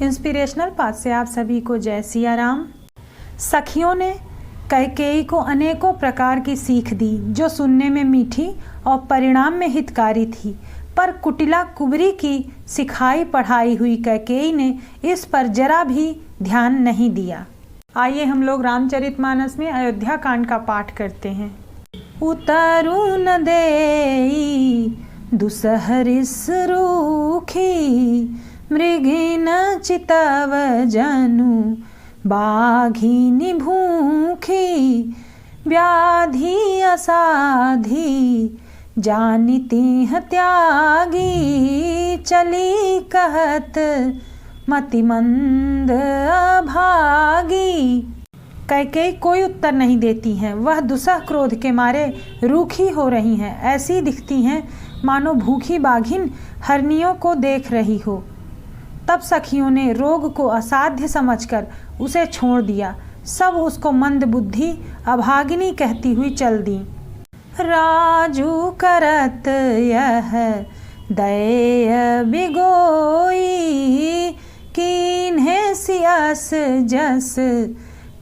Inspirational path से आप सभी को जय सिया राम। सखियों ने कैकेयी को अनेकों प्रकार की सीख दी जो सुनने में मीठी और परिणाम में हितकारी थी, पर कुटिला कुबरी की सिखाई पढ़ाई हुई कैकेयी ने इस पर जरा भी ध्यान नहीं दिया। आइए हम लोग रामचरितमानस में अयोध्या कांड का पाठ करते हैं। उतरु न देई दुसहरिस रूखी, मृगिन चितव जनु बाघिनी भूखी, व्याधि असाधी जानिति त्यागी, चली कहत मतिमंद अभागी। कैकेयी कोई उत्तर नहीं देती हैं। वह दुसह क्रोध के मारे रूखी हो रही हैं, ऐसी दिखती हैं मानो भूखी बाघिन हरनियों को देख रही हो। तब सखियों ने रोग को असाध्य समझकर उसे छोड़ दिया। सब उसको मंद बुद्धि अभागिनी कहती हुई चल दी। राजू करत यह दय बिगोई, कीन्हे सियस जस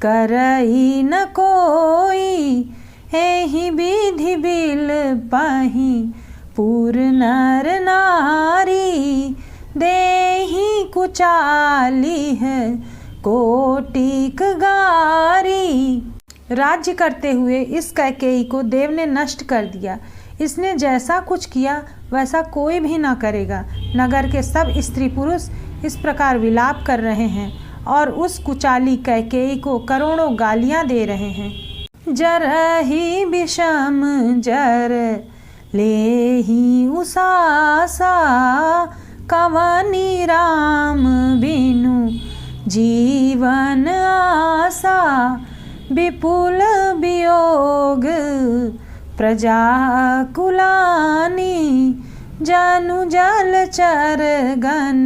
करई न कोई, एहि विधि बिल पाही पुर नर नारी, देहि कुचाली है कोटिक गारी। राज्य करते हुए इस कैकेयी को देव ने नष्ट कर दिया। इसने जैसा कुछ किया वैसा कोई भी ना करेगा। नगर के सब स्त्री पुरुष इस प्रकार विलाप कर रहे हैं और उस कुचाली कैकेयी को करोड़ों गालियां दे रहे हैं। जरहि विषम जर लेहि उसासा, कवनी राम बिनु जीवन आसा, विपुल वियोग प्रजा कुलानी, जनु जलचर गण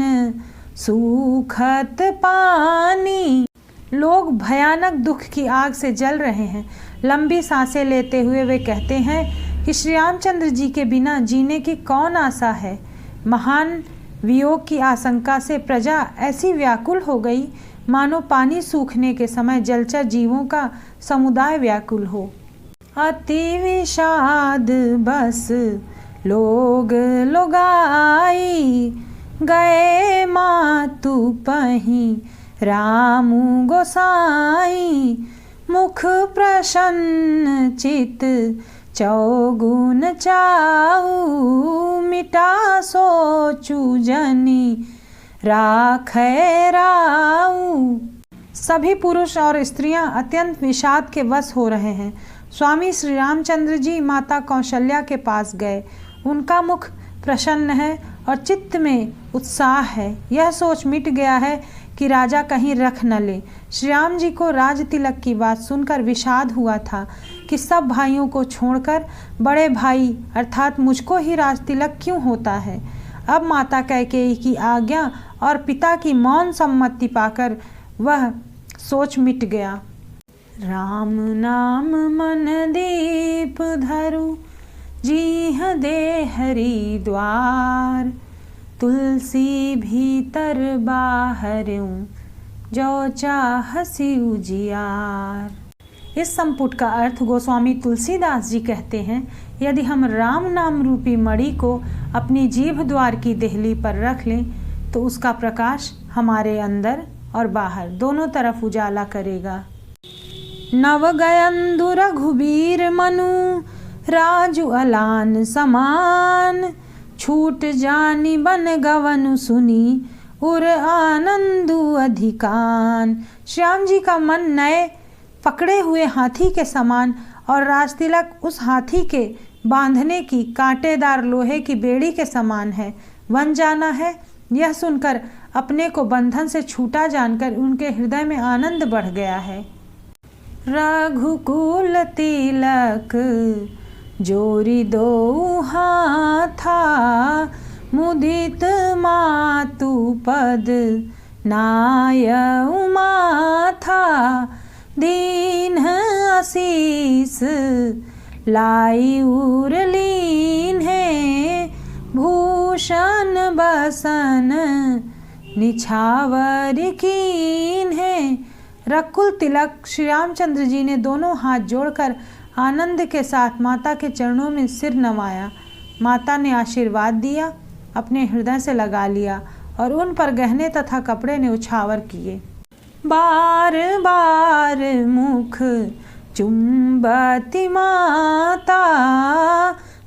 सुखत पानी। लोग भयानक दुख की आग से जल रहे हैं। लंबी सांसें लेते हुए वे कहते हैं कि श्री रामचंद्र जी के बिना जीने की कौन आशा है। महान वियोग की आशंका से प्रजा ऐसी व्याकुल हो गई मानो पानी सूखने के समय जलचर जीवों का समुदाय व्याकुल हो। अति विषाद बस लोग लोगाई, गए मातु पही रामु गोसाई, मुख प्रसन्न चित चौगुन चाऊ, मिटा सोचू जनी राखै राऊ। सभी पुरुष और स्त्रियां अत्यंत विषाद के वश हो रहे हैं। स्वामी श्री रामचंद्र जी माता कौशल्या के पास गए। उनका मुख प्रसन्न है और चित्त में उत्साह है। यह सोच मिट गया है कि राजा कहीं रख न ले। श्री राम जी को राज तिलक की बात सुनकर विषाद हुआ था कि सब भाइयों को छोड़कर बड़े भाई अर्थात मुझको ही राज तिलक क्यों होता है। अब माता कैकेयी की आज्ञा और पिता की मौन सम्मति पाकर वह सोच मिट गया। राम नाम मन दीप धरु, जीह दे हरि द्वार, तुलसी भीतर बाहरऊं, जो चाहसी उजियार। इस संपुट का अर्थ गोस्वामी तुलसीदास जी कहते हैं, यदि हम राम नाम रूपी मणि को अपनी जीभ द्वार की देहली पर रख लें तो उसका प्रकाश हमारे अंदर और बाहर दोनों तरफ उजाला करेगा। नव गयंदु रघुबीर मनु, राजु अलान समान, छूट जानी बन गवनु सुनी, उर आनंदु अधिकान। श्याम जी का मन नए पकड़े हुए हाथी के समान और राजतिलक उस हाथी के बांधने की कांटेदार लोहे की बेड़ी के समान है। वन जाना है, यह सुनकर अपने को बंधन से छूटा जानकर उनके हृदय में आनंद बढ़ गया है। रघुकुल तिलक जोरी दो हाथा, मुदित मातु पद नायउ माथा, दीन आशीष लाई उरलीन है, भूषण बसन निछावर कीन है। रकुल तिलक श्री रामचंद्र जी ने दोनों हाथ जोड़कर आनंद के साथ माता के चरणों में सिर नवाया। माता ने आशीर्वाद दिया, अपने हृदय से लगा लिया और उन पर गहने तथा कपड़े ने उछावर किए। बार बार मुख चुंबती माता,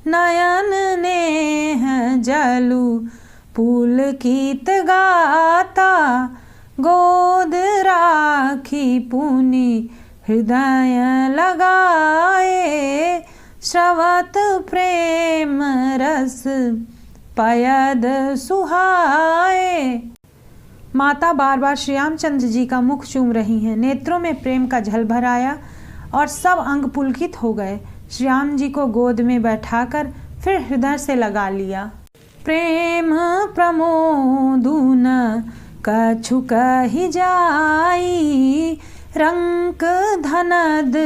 नयन नेह जलु पुलकित गाता। गोद राखी पुनि हृदय लगाए, श्रवत प्रेम रस पयद सुहाए। माता बार बार श्री रामचंद्र जी का मुख चूम रही हैं। नेत्रों में प्रेम का झल भर आया और सब अंग पुलकित हो गए। श्री राम जी को गोद में बैठाकर फिर हृदय से लगा लिया। प्रेम प्रमोदुन कछु कहि जाई, रंक धनद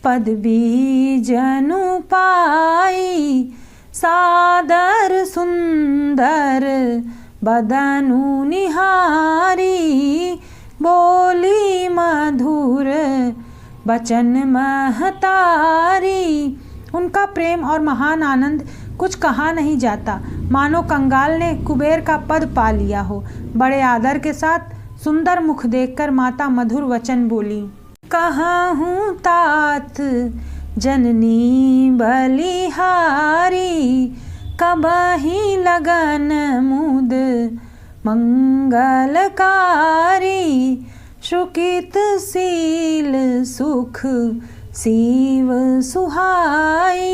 पदवी जनु पाई। सादर सुंदर बदनु निहारी, बोली मधुर बचन महतारी। उनका प्रेम और महान आनंद कुछ कहा नहीं जाता, मानो कंगाल ने कुबेर का पद पा लिया हो। बड़े आदर के साथ सुंदर मुख देखकर माता मधुर वचन बोली। कहूँ तात जननी बलिहारी, कबहि लगन मुद मंगलकारी। शुकित सील सुख शिव सुहाई,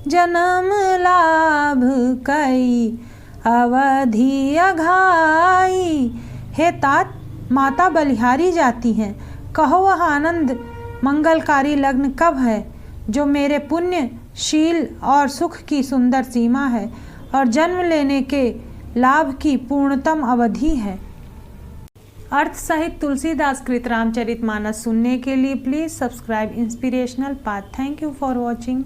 जन्म लाभ कई अवधि अघाई। हे तात, माता बलिहारी जाती हैं, कहो वह आनंद मंगलकारी लग्न कब है जो मेरे पुण्य शील और सुख की सुंदर सीमा है और जन्म लेने के लाभ की पूर्णतम अवधि है। अर्थ सहित तुलसीदास कृत रामचरितमानस सुनने के लिए please subscribe inspirational path. Thank you for watching.